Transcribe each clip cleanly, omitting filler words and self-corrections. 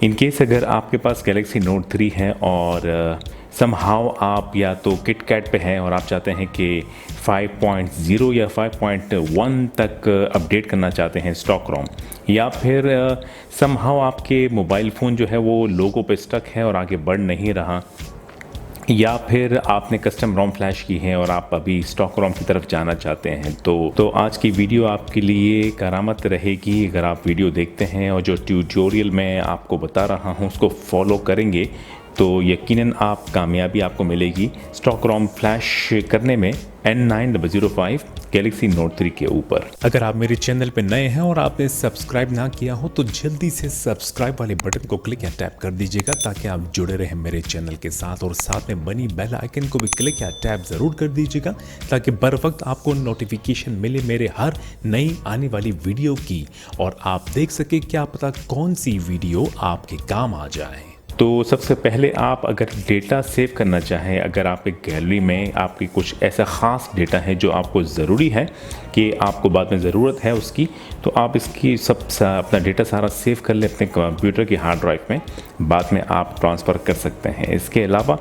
In case अगर आपके पास Galaxy note 3 है और समहाउ आप या तो किटकैट पे हैं और आप चाहते हैं कि 5.0 या 5.1 तक अपडेट करना चाहते हैं स्टॉक रोम, या फिर समहाउ आपके मोबाइल फ़ोन जो है वो लोगो पे स्टक है और आगे बढ़ नहीं रहा, या फिर आपने कस्टम रोम फ्लैश की है और आप अभी स्टॉक रोम की तरफ जाना चाहते हैं, तो आज की वीडियो आपके लिए करामत रहेगी। अगर आप वीडियो देखते हैं और जो ट्यूटोरियल मैं आपको बता रहा हूं उसको फॉलो करेंगे तो यकीनन आप कामयाबी आपको मिलेगी स्टॉक रोम फ्लैश करने में N9005 गैलेक्सी नोट 3 के ऊपर। अगर आप मेरे चैनल पे नए हैं और आपने सब्सक्राइब ना किया हो तो जल्दी से सब्सक्राइब वाले बटन को क्लिक या टैप कर दीजिएगा ताकि आप जुड़े रहें मेरे चैनल के साथ, और साथ में बनी बेल आइकन को भी क्लिक या टैप ज़रूर कर दीजिएगा ताकि बर वक्त आपको नोटिफिकेशन मिले मेरे हर नई आने वाली वीडियो की, और आप देख सके क्या पता कौन सी वीडियो आपके काम आ जाए। तो सबसे पहले आप अगर डेटा सेव करना चाहें, अगर आपके गैलरी में आपकी कुछ ऐसा ख़ास डेटा है जो आपको ज़रूरी है कि आपको बाद में ज़रूरत है उसकी, तो आप इसकी अपना डेटा सारा सेव कर लें अपने कंप्यूटर की हार्ड ड्राइव में, बाद में आप ट्रांसफ़र कर सकते हैं। इसके अलावा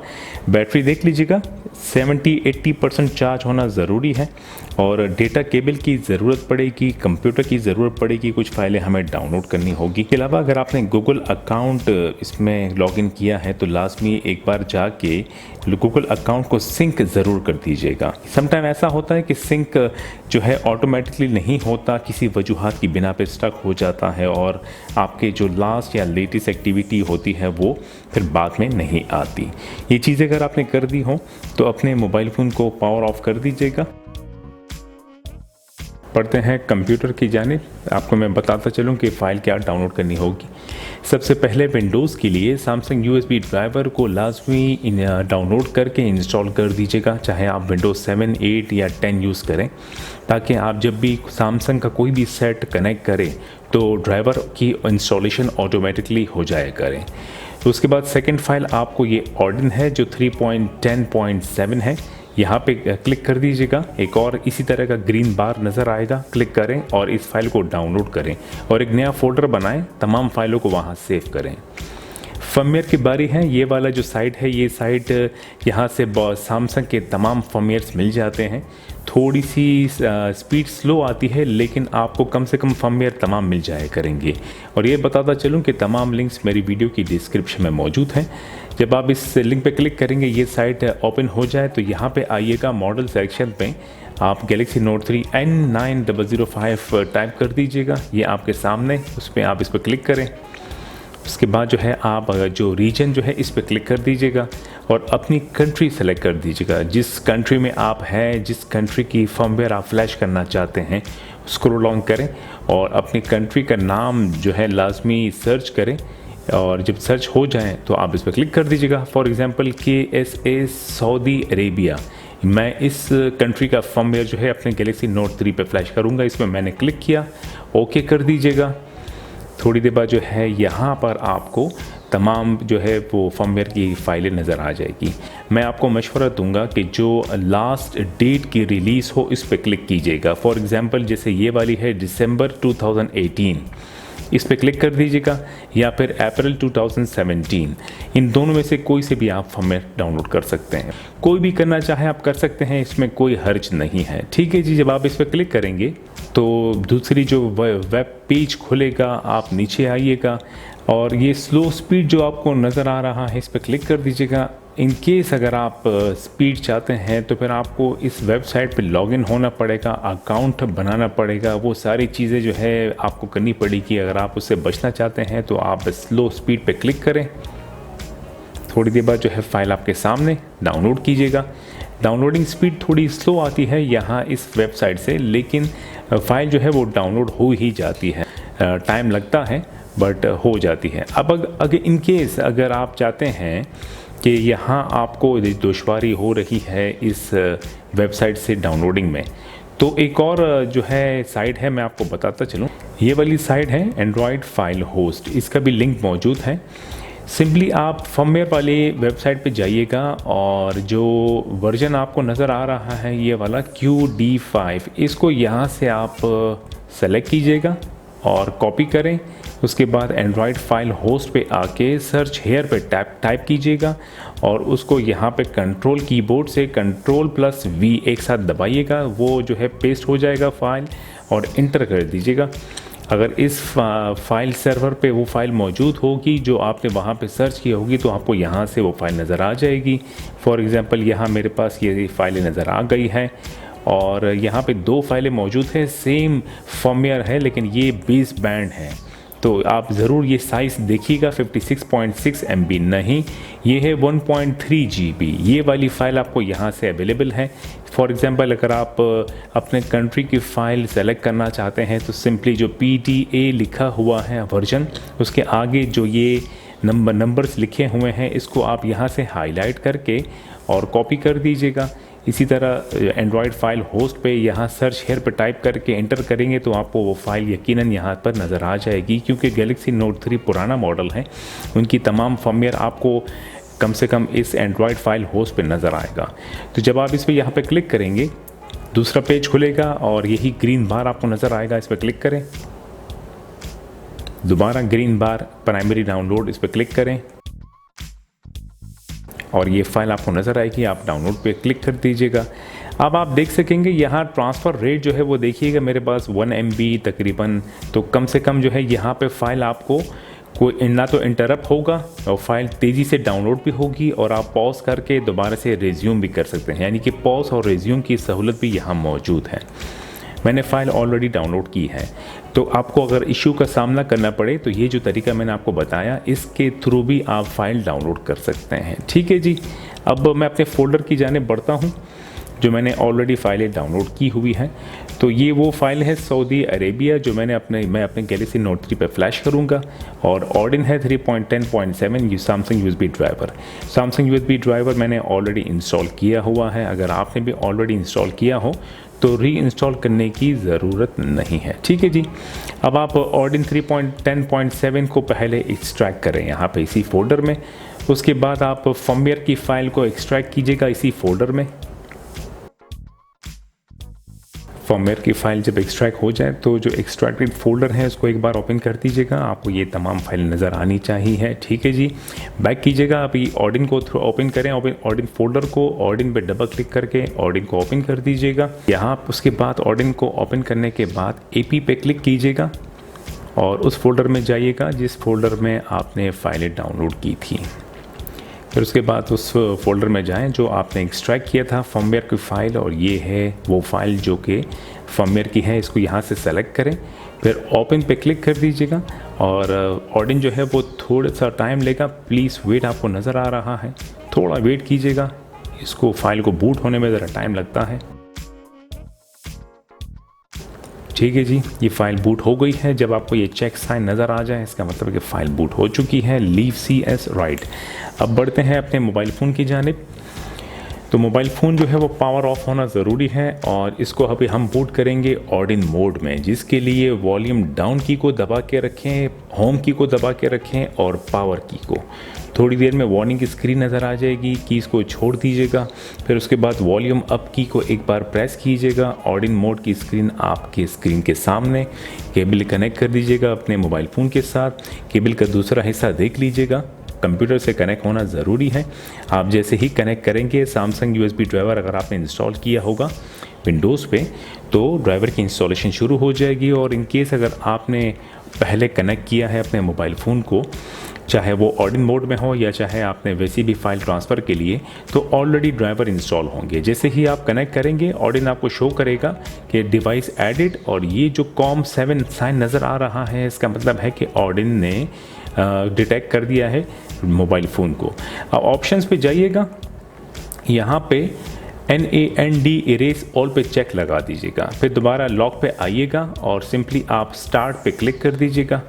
बैटरी देख लीजिएगा 70-80% चार्ज होना ज़रूरी है, और डेटा केबल की ज़रूरत पड़ेगी, कंप्यूटर की ज़रूरत पड़ेगी, कुछ फाइलें हमें डाउनलोड करनी होगी। इसके अलावा अगर आपने गूगल अकाउंट इसमें लॉगिन किया है तो लाजमी एक बार जाके गूगल अकाउंट को सिंक ज़रूर कर दीजिएगा। समटाइम ऐसा होता है कि सिंक जो है ऑटोमेटिकली नहीं होता, किसी वजूहात की बिना पे स्टक हो जाता है और आपके जो लास्ट या लेटेस्ट एक्टिविटी होती है वो फिर बाद में नहीं आती। ये चीज़ें अगर आपने कर दी हो तो अपने मोबाइल फ़ोन को पावर ऑफ कर दीजिएगा। पढ़ते हैं कंप्यूटर की जानिब। आपको मैं बताता चलूं कि फ़ाइल क्या डाउनलोड करनी होगी। सबसे पहले विंडोज़ के लिए सैमसंग USB ड्राइवर को लाजमी डाउनलोड करके इंस्टॉल कर दीजिएगा, चाहे आप विंडोज़ 7, 8 या 10 यूज़ करें, ताकि आप जब भी सैमसंग का कोई भी सेट कनेक्ट करें तो ड्राइवर की इंस्टॉलेशन ऑटोमेटिकली हो जाया करें। तो उसके बाद सेकेंड फाइल आपको ये ऑर्डिन है जो 3.10.7 है, यहाँ पे क्लिक कर दीजिएगा। एक और इसी तरह का ग्रीन बार नज़र आएगा, क्लिक करें और इस फाइल को डाउनलोड करें और एक नया फोल्डर बनाएं, तमाम फाइलों को वहाँ सेव करें। फर्मवेयर की बारी है। ये वाला जो साइट है, ये साइट यहाँ से सैमसंग के तमाम फर्मवेयर्स मिल जाते हैं। थोड़ी सी स्पीड स्लो आती है लेकिन आपको कम से कम फर्मवेयर तमाम मिल जाया करेंगे, और ये बताता चलूँ कि तमाम लिंक्स मेरी वीडियो की डिस्क्रिप्शन में मौजूद हैं। जब आप इस लिंक पे क्लिक करेंगे ये साइट ओपन हो जाए तो यहाँ पे आइएगा मॉडल सेक्शन पे, आप गैलेक्सी नोट 3 N9005 टाइप कर दीजिएगा। ये आपके सामने, उस पर आप इस पर क्लिक करें। उसके बाद जो है आप जो रीजन जो है इस पर क्लिक कर दीजिएगा और अपनी कंट्री सेलेक्ट कर दीजिएगा। जिस कंट्री में आप हैं, जिस कंट्री की फर्मवेयर आप फ्लैश करना चाहते हैं, स्क्रॉल डाउन करें और अपनी कंट्री का नाम जो है लाजमी सर्च करें, और जब सर्च हो जाए तो आप इस पर क्लिक कर दीजिएगा। For example KSA Saudi Arabia, मैं इस कंट्री का फर्मवेयर जो है अपने गैलेक्सी नोट 3 पे फ्लैश करूँगा। इसमें मैंने क्लिक किया, ओके कर दीजिएगा। थोड़ी देर बाद जो है यहाँ पर आपको तमाम जो है वो फर्मवेयर की फाइलें नज़र आ जाएगी। मैं आपको मशवरा दूंगा कि जो लास्ट डेट की रिलीज़ हो इस पर क्लिक कीजिएगा। फॉर एग्ज़ाम्पल जैसे ये वाली है दिसंबर 2018, इस पर क्लिक कर दीजिएगा, या फिर अप्रैल 2017। इन दोनों में से कोई से भी आप फर्मवेयर डाउनलोड कर सकते हैं। कोई भी करना चाहे आप कर सकते हैं, इसमें कोई हर्ज नहीं है। ठीक है जी। जब आप इस पर क्लिक करेंगे तो दूसरी जो वेब पेज खुलेगा, आप नीचे आइएगा और ये स्लो स्पीड जो आपको नज़र आ रहा है इस पर क्लिक कर दीजिएगा। इन केस अगर आप स्पीड चाहते हैं तो फिर आपको इस वेबसाइट पे लॉगिन होना पड़ेगा, अकाउंट बनाना पड़ेगा, वो सारी चीज़ें जो है आपको करनी पड़ेगी। अगर आप उससे बचना चाहते हैं तो आप स्लो स्पीड पे क्लिक करें। थोड़ी देर बाद जो है फ़ाइल आपके सामने डाउनलोड कीजिएगा। डाउनलोडिंग स्पीड थोड़ी स्लो आती है यहाँ इस वेबसाइट से, लेकिन फ़ाइल जो है वो डाउनलोड हो ही जाती है। टाइम लगता है बट हो जाती है। अब अगर इन केस अगर आप चाहते हैं कि यहाँ आपको दुश्वारी हो रही है इस वेबसाइट से डाउनलोडिंग में, तो एक और जो है साइट है, मैं आपको बताता चलूँ। ये वाली साइट है एंड्रॉयड फाइल होस्ट, इसका भी लिंक मौजूद है। सिंपली आप फर्मवेयर वाली वेबसाइट पे जाइएगा और जो वर्जन आपको नज़र आ रहा है ये वाला QD5, इसको यहाँ से आप सेलेक्ट कीजिएगा। और कॉपी करें। उसके बाद एंड्रॉयड फाइल होस्ट पे आके सर्च हेयर पे टाइप कीजिएगा और उसको यहाँ पे कंट्रोल कीबोर्ड से Ctrl+V एक साथ दबाइएगा, वो जो है पेस्ट हो जाएगा फाइल, और इंटर कर दीजिएगा। अगर इस फाइल सर्वर पे वो फाइल मौजूद होगी जो आपने वहाँ पे सर्च की होगी तो आपको यहाँ से वो फाइल नज़र आ जाएगी। फॉर एग्ज़ाम्पल यहाँ मेरे पास ये फाइलें नज़र आ गई हैं और यहाँ पे 2 फाइलें मौजूद हैं, सेम फर्मवेयर है लेकिन ये बेस बैंड है। तो आप ज़रूर ये साइज़ देखिएगा, 56.6 MB नहीं, ये है 1.3 GB। ये वाली फ़ाइल आपको यहाँ से अवेलेबल है। फॉर एग्ज़ाम्पल अगर आप अपने कंट्री की फ़ाइल सेलेक्ट करना चाहते हैं तो सिंपली जो PTA लिखा हुआ है वर्जन, उसके आगे जो ये नंबर्स लिखे हुए हैं इसको आप यहाँ से हाईलाइट करके और कॉपी कर दीजिएगा। इसी तरह एंड्रॉयड फाइल होस्ट पे यहाँ सर्च हेयर पे टाइप करके एंटर करेंगे तो आपको वो फाइल यकीनन यहाँ पर नज़र आ जाएगी। क्योंकि गैलेक्सी नोट 3 पुराना मॉडल है, उनकी तमाम फर्मवेयर आपको कम से कम इस एंड्रॉयड फाइल होस्ट पे नज़र आएगा। तो जब आप इस पर यहाँ पे क्लिक करेंगे दूसरा पेज खुलेगा और यही ग्रीन बार आपको नज़र आएगा, इस पर क्लिक करें। दोबारा ग्रीन बार प्राइमरी डाउनलोड, इस पर क्लिक करें और ये फाइल आपको नज़र आएगी, आप डाउनलोड पे क्लिक कर दीजिएगा। अब आप देख सकेंगे यहाँ ट्रांसफ़र रेट जो है वो देखिएगा मेरे पास 1 MB तकरीबन। तो कम से कम जो है यहाँ पे फ़ाइल आपको कोई ना तो इंटरप्ट होगा और फाइल तेज़ी से डाउनलोड भी होगी और आप पॉज करके दोबारा से रिज्यूम भी कर सकते हैं, यानी कि पॉज और रिज्यूम की सहूलत भी यहाँ मौजूद है। मैंने फ़ाइल ऑलरेडी डाउनलोड की है, तो आपको अगर इशू का सामना करना पड़े तो ये जो तरीका मैंने आपको बताया इसके थ्रू भी आप फ़ाइल डाउनलोड कर सकते हैं। ठीक है जी, अब मैं अपने फ़ोल्डर की जानिब बढ़ता हूँ जो मैंने ऑलरेडी फ़ाइलें डाउनलोड की हुई हैं। तो ये वो फाइल है सऊदी अरेबिया जो मैं अपने गैलेक्सी नोट 3 पे फ्लैश करूँगा और ऑर्डिन है 3.10.7 Samsung USB driver. Samsung USB driver मैंने ऑलरेडी इंस्टॉल किया हुआ है। अगर आपने भी ऑलरेडी इंस्टॉल किया हो तो री इंस्टॉल करने की ज़रूरत नहीं है। ठीक है जी, अब आप ऑर्डिन 3.10.7 को पहले एक्सट्रैक्ट करें यहाँ पे इसी फोल्डर में। उसके बाद आप फर्मवेयर की फ़ाइल को एक्सट्रैक्ट कीजिएगा इसी फोल्डर में। फर्मवेयर की फ़ाइल जब एक्सट्रैक्ट हो जाए तो जो एक्सट्रैक्टेड फोल्डर है उसको एक बार ओपन कर दीजिएगा, आपको ये तमाम फाइल नज़र आनी चाहिए। ठीक है जी, बैक कीजिएगा, आप ये ऑर्डिन को ओपन करें, ऑर्डिन फोल्डर को ऑर्डिन पे डबल क्लिक करके ऑर्डिन को ओपन कर दीजिएगा। यहाँ उसके बाद ऑर्डिन को ओपन करने के बाद AP पे क्लिक कीजिएगा और उस फोल्डर में जाइएगा जिस फोल्डर में आपने फ़ाइलें डाउनलोड की थी। फिर उसके बाद उस फोल्डर में जाएं जो आपने एक्सट्रैक्ट किया था फर्मवेयर की फ़ाइल, और ये है वो फाइल जो कि फर्मवेयर की है। इसको यहाँ से सेलेक्ट करें, फिर ओपन पे क्लिक कर दीजिएगा और ऑर्डिन जो है वो थोड़ा सा टाइम लेगा, प्लीज़ वेट, आपको नज़र आ रहा है, थोड़ा वेट कीजिएगा, इसको फाइल को बूट होने में ज़रा टाइम लगता है। ठीक है जी, ये फ़ाइल बूट हो गई है। जब आपको ये चेक साइन नज़र आ जाए इसका मतलब है कि फ़ाइल बूट हो चुकी है। Leave CS right. अब बढ़ते हैं अपने मोबाइल फ़ोन की जानिब। तो मोबाइल फ़ोन जो है वो पावर ऑफ होना ज़रूरी है और इसको अभी हम बूट करेंगे ऑर्डिन मोड में, जिसके लिए वॉल्यूम डाउन की को दबा के रखें, होम की को दबा के रखें और पावर की को। थोड़ी देर में वार्निंग की स्क्रीन नज़र आ जाएगी, कीज़ को छोड़ दीजिएगा, फिर उसके बाद वॉल्यूम अप की को एक बार प्रेस कीजिएगा। ऑर्डिन मोड की स्क्रीन आपके स्क्रीन के सामने, केबल कनेक्ट कर दीजिएगा अपने मोबाइल फ़ोन के साथ। केबल का दूसरा हिस्सा देख लीजिएगा, कंप्यूटर से कनेक्ट होना ज़रूरी है। आप जैसे ही कनेक्ट करेंगे सैमसंग USB ड्राइवर अगर आपने इंस्टॉल किया होगा विंडोज़ पे तो ड्राइवर की इंस्टॉलेशन शुरू हो जाएगी। और इन केस अगर आपने पहले कनेक्ट किया है अपने मोबाइल फ़ोन को, चाहे वो ऑर्डिन मोड में हो या चाहे आपने वैसी भी फाइल ट्रांसफ़र के लिए, तो ऑलरेडी ड्राइवर इंस्टॉल होंगे। जैसे ही आप कनेक्ट करेंगे ऑर्डिन आपको शो करेगा कि डिवाइस एडिड, और ये जो COM7 साइन नज़र आ रहा है इसका मतलब है कि ऑर्डिन ने डिटेक्ट कर दिया है मोबाइल फ़ोन को। अब ऑप्शंस पे जाइएगा, यहाँ पे NAND इरेज ऑल पे चेक लगा दीजिएगा, फिर दोबारा लॉक पे आइएगा और सिंपली आप स्टार्ट पे क्लिक कर दीजिएगा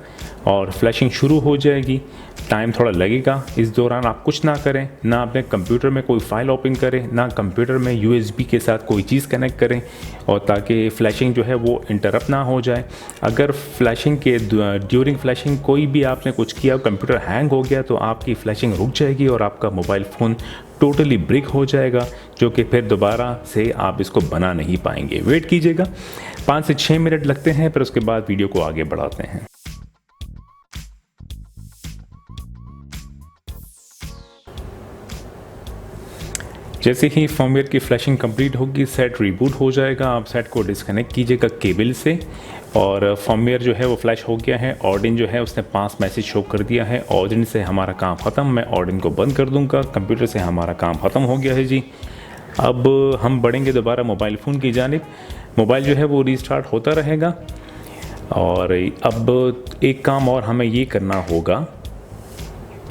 और फ्लैशिंग शुरू हो जाएगी। टाइम थोड़ा लगेगा, इस दौरान आप कुछ ना करें, ना अपने कंप्यूटर में कोई फाइल ओपन करें, ना कंप्यूटर में USB के साथ कोई चीज़ कनेक्ट करें, और ताकि फ्लैशिंग जो है वो इंटरप्ट ना हो जाए। अगर फ्लैशिंग के ड्यूरिंग फ्लैशिंग कोई भी आपने कुछ किया, कंप्यूटर हैंग हो गया, तो आपकी फ्लैशिंग रुक जाएगी और आपका मोबाइल फ़ोन टोटली ब्रिक हो जाएगा, जो कि फिर दोबारा से आप इसको बना नहीं पाएंगे। वेट कीजिएगा। 5 से 6 मिनट लगते हैं, फिर उसके बाद वीडियो को आगे बढ़ाते हैं। जैसे ही फर्मवेयर की फ्लैशिंग कंप्लीट होगी, सेट रीबूट हो जाएगा। आप सेट को डिस्कनेक्ट कीजिएगा केबल से, और फर्मवेयर जो है वो फ्लैश हो गया है। ऑर्डिन जो है उसने पास मैसेज शो कर दिया है। ऑर्डिन से हमारा काम ख़त्म। मैं ऑर्डिन को बंद कर दूंगा। कंप्यूटर से हमारा काम ख़त्म हो गया है जी। अब हम बढ़ेंगे दोबारा मोबाइल फ़ोन की जानिब। मोबाइल जो है वो रीस्टार्ट होता रहेगा। और अब एक काम और हमें ये करना होगा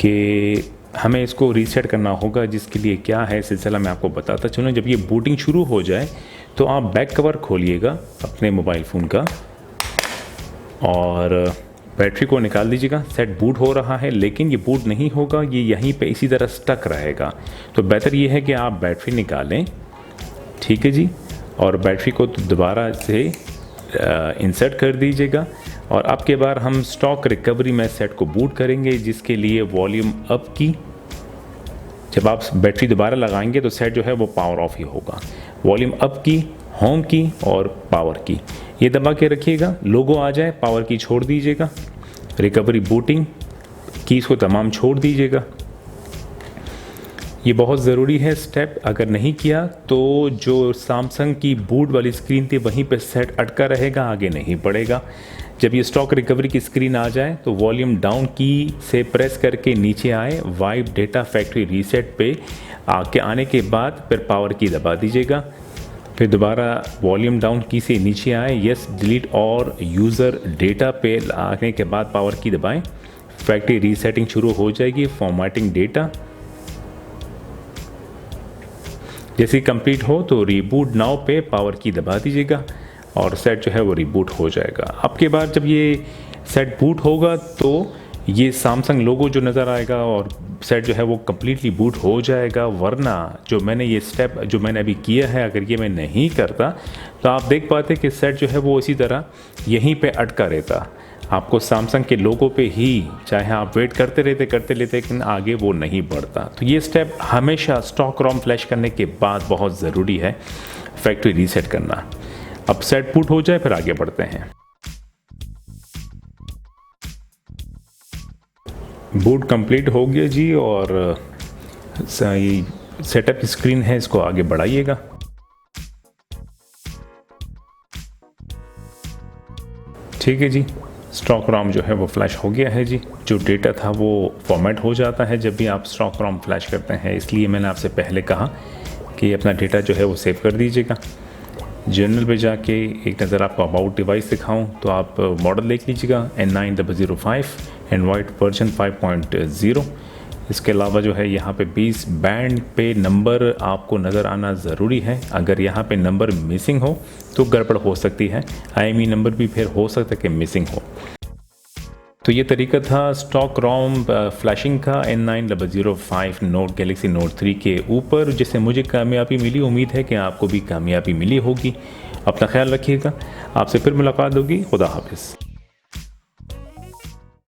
कि हमें इसको रीसेट करना होगा, जिसके लिए क्या है सिलसिला मैं आपको बताता चलूँ। जब ये बूटिंग शुरू हो जाए तो आप बैक कवर खोलिएगा अपने मोबाइल फ़ोन का और बैटरी को निकाल दीजिएगा। सेट बूट हो रहा है, लेकिन ये बूट नहीं होगा, ये यहीं पे इसी तरह स्टक रहेगा। तो बेहतर ये है कि आप बैटरी निकालें, ठीक है जी, और बैटरी को दोबारा से इंसर्ट कर दीजिएगा। और अब के बार हम स्टॉक रिकवरी में सेट को बूट करेंगे, जिसके लिए वॉल्यूम अप की, जब आप बैटरी दोबारा लगाएंगे तो सेट जो है वो पावर ऑफ ही होगा। वॉल्यूम अप की, होम की और पावर की ये दबा के रखिएगा। लोगो आ जाए, पावर की छोड़ दीजिएगा। रिकवरी बूटिंग कीज़ को तमाम छोड़ दीजिएगा। ये बहुत ज़रूरी है स्टेप। अगर नहीं किया तो जो सैमसंग की बूट वाली स्क्रीन थी वहीं पे सेट अटका रहेगा, आगे नहीं बढ़ेगा। जब ये स्टॉक रिकवरी की स्क्रीन आ जाए तो वॉल्यूम डाउन की से प्रेस करके नीचे आए, वाइप डेटा फैक्ट्री रीसेट पे आके आने के बाद फिर पावर की दबा दीजिएगा। फिर दोबारा वॉल्यूम डाउन की से नीचे आए, यस डिलीट और यूज़र डेटा पे आने के बाद पावर की दबाएं। फैक्ट्री रीसेटिंग शुरू हो जाएगी। फॉर्मेटिंग डेटा जैसे कंप्लीट हो तो रीबूट नाउ पे पावर की दबा दीजिएगा और सेट जो है वो रीबूट हो जाएगा। अब के बाद जब ये सेट बूट होगा तो ये सैमसंग लोगो जो नज़र आएगा और सेट जो है वो कम्प्लीटली बूट हो जाएगा। वरना जो मैंने ये स्टेप जो मैंने अभी किया है, अगर ये मैं नहीं करता तो आप देख पाते कि सेट जो है वो इसी तरह यहीं पे अटका रहता। आपको सैमसंग के लोगो पे ही चाहे आप वेट करते रहते लेकिन आगे वो नहीं बढ़ता। तो ये स्टेप हमेशा स्टॉक रोम फ्लैश करने के बाद बहुत ज़रूरी है, फैक्ट्री रीसेट करना। अब सेट बूट हो जाए फिर आगे बढ़ते हैं। बूट कंप्लीट हो गया जी, और सेटअप स्क्रीन है, इसको आगे बढ़ाइएगा। ठीक है जी, स्टॉक रोम जो है वो फ्लैश हो गया है जी। जो डेटा था वो फॉर्मेट हो जाता है जब भी आप स्टॉक रोम फ्लैश करते हैं, इसलिए मैंने आपसे पहले कहा कि अपना डेटा जो है वो सेव कर दीजिएगा। जनरल पे जाके एक नज़र आपको अबाउट डिवाइस दिखाऊं तो आप मॉडल देख लीजिएगा N9005 एंड्रॉयड वर्जन 5.0। इसके अलावा जो है यहाँ पे 20 बैंड पे नंबर आपको नज़र आना ज़रूरी है। अगर यहाँ पे नंबर मिसिंग हो तो गड़बड़ हो सकती है। IMEI नंबर भी फिर हो सकता है कि मिसिंग हो। तो ये तरीका था स्टॉक रोम फ्लैशिंग का N9005 नोट गैलेक्सी नोट 3 के ऊपर, जिससे मुझे कामयाबी मिली। उम्मीद है कि आपको भी कामयाबी मिली होगी। अपना ख्याल रखिएगा। आपसे फिर मुलाकात होगी। खुदा हाफिज़।